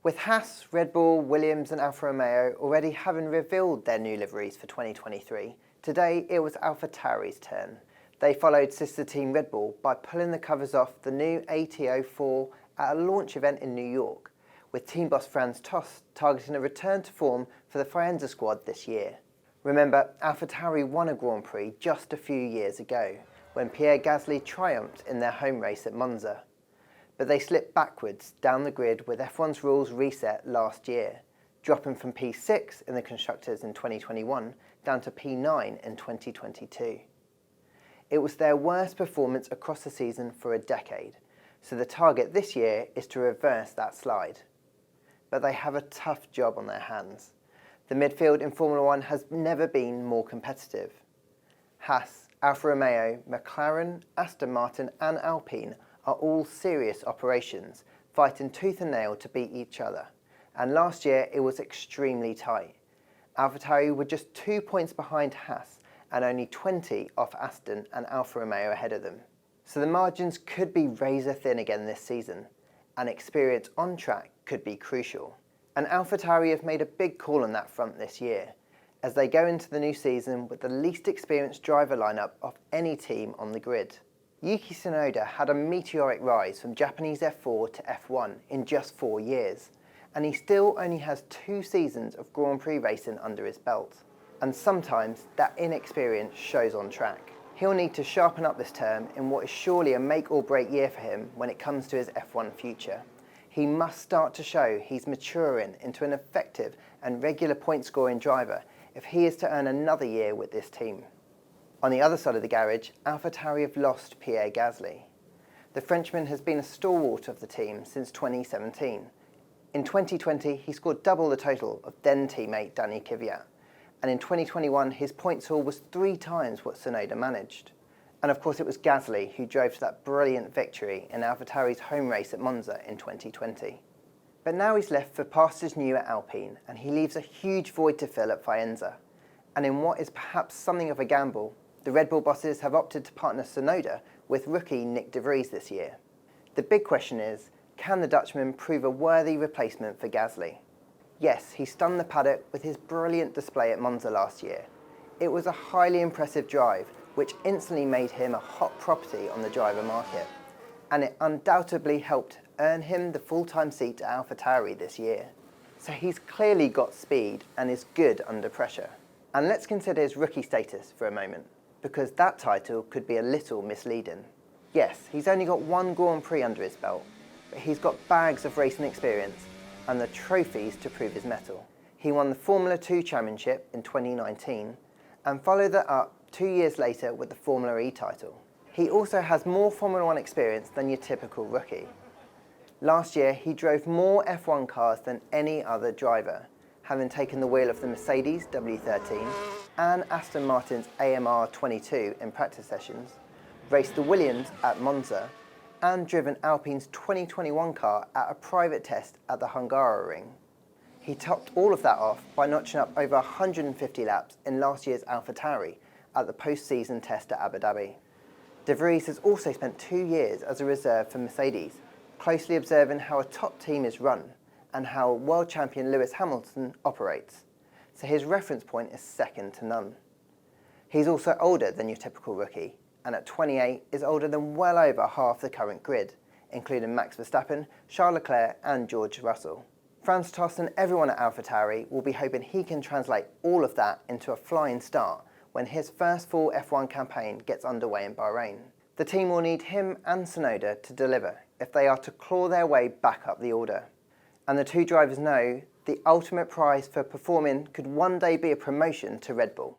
With Haas, Red Bull, Williams and Alfa Romeo already having revealed their new liveries for 2023, today it was AlphaTauri's turn. They followed sister team Red Bull by pulling the covers off the new AT04 at a launch event in New York, with team boss Franz Tost targeting a return to form for the Faenza squad this year. Remember, AlphaTauri won a Grand Prix just a few years ago, when Pierre Gasly triumphed in their home race at Monza. But they slipped backwards down the grid with F1's rules reset last year, dropping from P6 in the Constructors in 2021 down to P9 in 2022. It was their worst performance across the season for a decade, so the target this year is to reverse that slide. But they have a tough job on their hands. The midfield in Formula One has never been more competitive. Haas, Alfa Romeo, McLaren, Aston Martin and Alpine are all serious operations, fighting tooth and nail to beat each other. And last year it was extremely tight. AlphaTauri were just 2 points behind Haas and only 20 off Aston and Alfa Romeo ahead of them. So the margins could be razor thin again this season, and experience on track could be crucial. And AlphaTauri have made a big call on that front this year, as they go into the new season with the least experienced driver lineup of any team on the grid. Yuki Tsunoda had a meteoric rise from Japanese F4 to F1 in just 4 years, and he still only has 2 seasons of Grand Prix racing under his belt. And sometimes that inexperience shows on track. He'll need to sharpen up this term in what is surely a make or break year for him when it comes to his F1 future. He must start to show he's maturing into an effective and regular point scoring driver if he is to earn another year with this team. On the other side of the garage, AlphaTauri have lost Pierre Gasly. The Frenchman has been a stalwart of the team since 2017. In 2020, he scored double the total of then teammate Danny Kvyat, and in 2021 his points haul was 3 times what Tsunoda managed. And of course it was Gasly who drove to that brilliant victory in AlphaTauri's home race at Monza in 2020. But now he's left for pastures new at Alpine, and he leaves a huge void to fill at Faenza. And in what is perhaps something of a gamble, the Red Bull bosses have opted to partner Tsunoda with rookie Nick De Vries this year. The big question is, can the Dutchman prove a worthy replacement for Gasly? Yes, he stunned the paddock with his brilliant display at Monza last year. It was a highly impressive drive, which instantly made him a hot property on the driver market. And it undoubtedly helped earn him the full-time seat at AlphaTauri this year. So he's clearly got speed and is good under pressure. And let's consider his rookie status for a moment, because that title could be a little misleading. Yes, he's only got 1 Grand Prix under his belt, but he's got bags of racing experience and the trophies to prove his mettle. He won the Formula 2 Championship in 2019 and followed that up 2 years later with the Formula E title. He also has more Formula 1 experience than your typical rookie. Last year he drove more F1 cars than any other driver, having taken the wheel of the Mercedes W13 and Aston Martin's AMR22 in practice sessions, raced the Williams at Monza, and driven Alpine's 2021 car at a private test at the Hungaroring. He topped all of that off by notching up over 150 laps in last year's AlphaTauri at the post-season test at Abu Dhabi. De Vries has also spent 2 years as a reserve for Mercedes, closely observing how a top team is run and how world champion Lewis Hamilton operates, so his reference point is second to none. He's also older than your typical rookie, and at 28 is older than well over half the current grid, including Max Verstappen, Charles Leclerc and George Russell. Franz Tost and everyone at AlphaTauri will be hoping he can translate all of that into a flying start when his first full F1 campaign gets underway in Bahrain. The team will need him and Tsunoda to deliver if they are to claw their way back up the order. And the 2 drivers know the ultimate prize for performing could one day be a promotion to Red Bull.